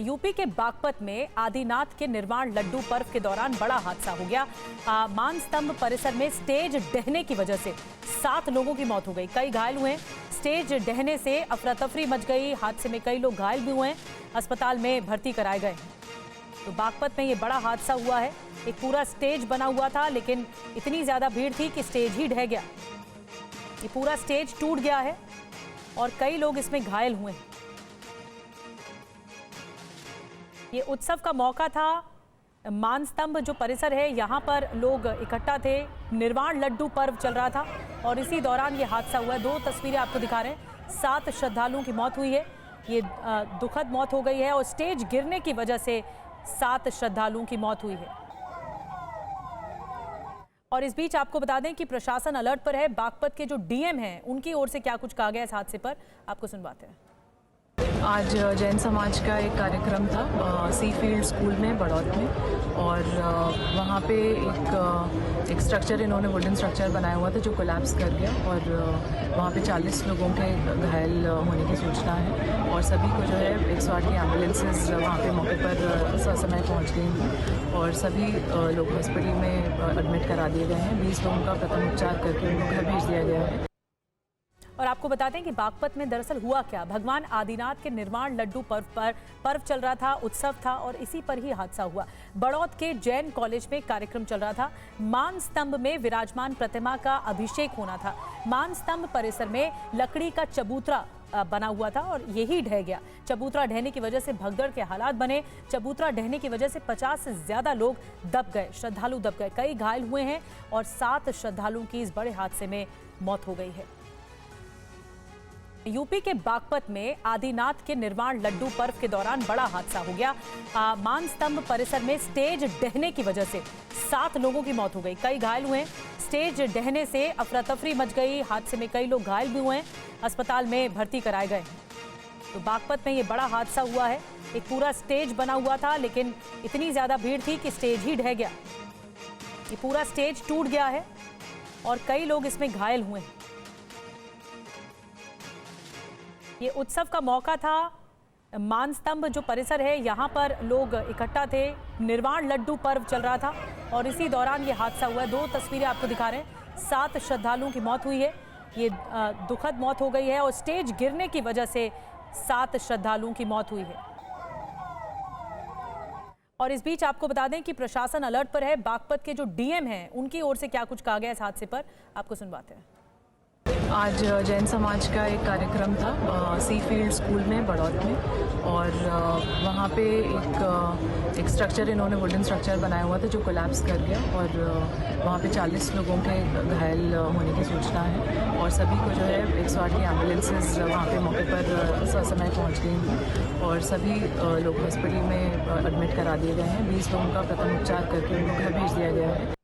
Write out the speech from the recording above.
UP के बागपत में आदिनाथ के निर्वाण लड्डू पर्व के दौरान बड़ा हादसा हो गया। मान स्तंभ परिसर में स्टेज ढहने की वजह से 7 लोगों की मौत हो गई, कई घायल हुए। स्टेज ढहने से अफरा तफरी मच गई। हादसे में कई लोग घायल भी हुए, अस्पताल में भर्ती कराए गए। तो बागपत में ये बड़ा हादसा हुआ है। एक पूरा स्टेज बना हुआ था, लेकिन इतनी ज्यादा भीड़ थी कि स्टेज ही ढह गया। ये पूरा स्टेज टूट गया है और कई लोग इसमें घायल हुए। ये उत्सव का मौका था। मान स्तंभ जो परिसर है, यहाँ पर लोग इकट्ठा थे। निर्वाण लड्डू पर्व चल रहा था और इसी दौरान ये हादसा हुआ है। 2 तस्वीरें आपको दिखा रहे हैं। 7 श्रद्धालुओं की मौत हुई है। ये दुखद मौत हो गई है और स्टेज गिरने की वजह से 7 श्रद्धालुओं की मौत हुई है। और इस बीच आपको बता दें कि प्रशासन अलर्ट पर है। बागपत के जो डीएम हैं, उनकी ओर से क्या कुछ कहा गया इस हादसे पर, आपको सुनवाते हैं। आज जैन समाज का एक कार्यक्रम था सी फील्ड स्कूल में बड़ौद में, और वहाँ पे एक स्ट्रक्चर, इन्होंने वुडन स्ट्रक्चर बनाया हुआ था जो कोलैप्स कर गया, और वहाँ पे 40 लोगों के घायल होने की सूचना है। और सभी को जो है 108 की एम्बुलेंसेज वहाँ पे मौके पर ससमय पहुँच गई हैं और सभी लोग हॉस्पिटल में एडमिट करा दिए गए हैं। 20 लोगों का प्रथम उपचार करके उनको घर भेज दिया गया है। और आपको बताते हैं कि बागपत में दरअसल हुआ क्या। भगवान आदिनाथ के निर्वाण लड्डू पर्व चल रहा था, उत्सव था, और इसी पर ही हादसा हुआ। बड़ौद के जैन कॉलेज में कार्यक्रम चल रहा था। मान स्तंभ में विराजमान प्रतिमा का अभिषेक होना था। मान स्तंभ परिसर में लकड़ी का चबूतरा बना हुआ था और यही ढह गया। चबूतरा ढहने की वजह से भगदड़ के हालात बने। चबूतरा ढहने की वजह से 50 से ज्यादा लोग दब गए, श्रद्धालु दब गए, कई घायल हुए हैं और 7 श्रद्धालुओं की इस बड़े हादसे में मौत हो गई है। यूपी के बागपत में आदिनाथ के निर्वाण लड्डू पर्व के दौरान बड़ा हादसा हो गया। मान स्तंभ परिसर में स्टेज ढहने की वजह से 7 लोगों की मौत हो गई, कई घायल हुए। स्टेज ढहने से अफरा तफरी मच गई। हादसे में कई लोग घायल भी हुए, अस्पताल में भर्ती कराए गए। तो बागपत में ये बड़ा हादसा हुआ है। एक पूरा स्टेज बना हुआ था, लेकिन इतनी ज्यादा भीड़ थी कि स्टेज ही ढह गया। ये पूरा स्टेज टूट गया है और कई लोग इसमें घायल हुए। ये उत्सव का मौका था। मान स्तंभ जो परिसर है, यहाँ पर लोग इकट्ठा थे। निर्वाण लड्डू पर्व चल रहा था और इसी दौरान ये हादसा हुआ है। 2 तस्वीरें आपको दिखा रहे हैं। 7 श्रद्धालुओं की मौत हुई है। ये दुखद मौत हो गई है और स्टेज गिरने की वजह से 7 श्रद्धालुओं की मौत हुई है। और इस बीच आपको बता दें कि प्रशासन अलर्ट पर है। बागपत के जो डीएम हैं, उनकी ओर से क्या कुछ कहा गया इस हादसे पर, आपको सुनवाते हैं। आज जैन समाज का एक कार्यक्रम था सी फील्ड स्कूल में बड़ौद में, और वहाँ पे एक स्ट्रक्चर, इन्होंने वुडन स्ट्रक्चर बनाया हुआ था जो कोलैप्स कर गया, और वहाँ पे 40 लोगों के घायल होने की सूचना है। और सभी को जो है 108 की एम्बुलेंसेज वहाँ पे मौके पर ससमय पहुँच गई हैं और सभी लोग हॉस्पिटल में एडमिट करा दिए गए हैं। 20 लोगों का प्रथम उपचार करके उनको घर भेज दिया गया है।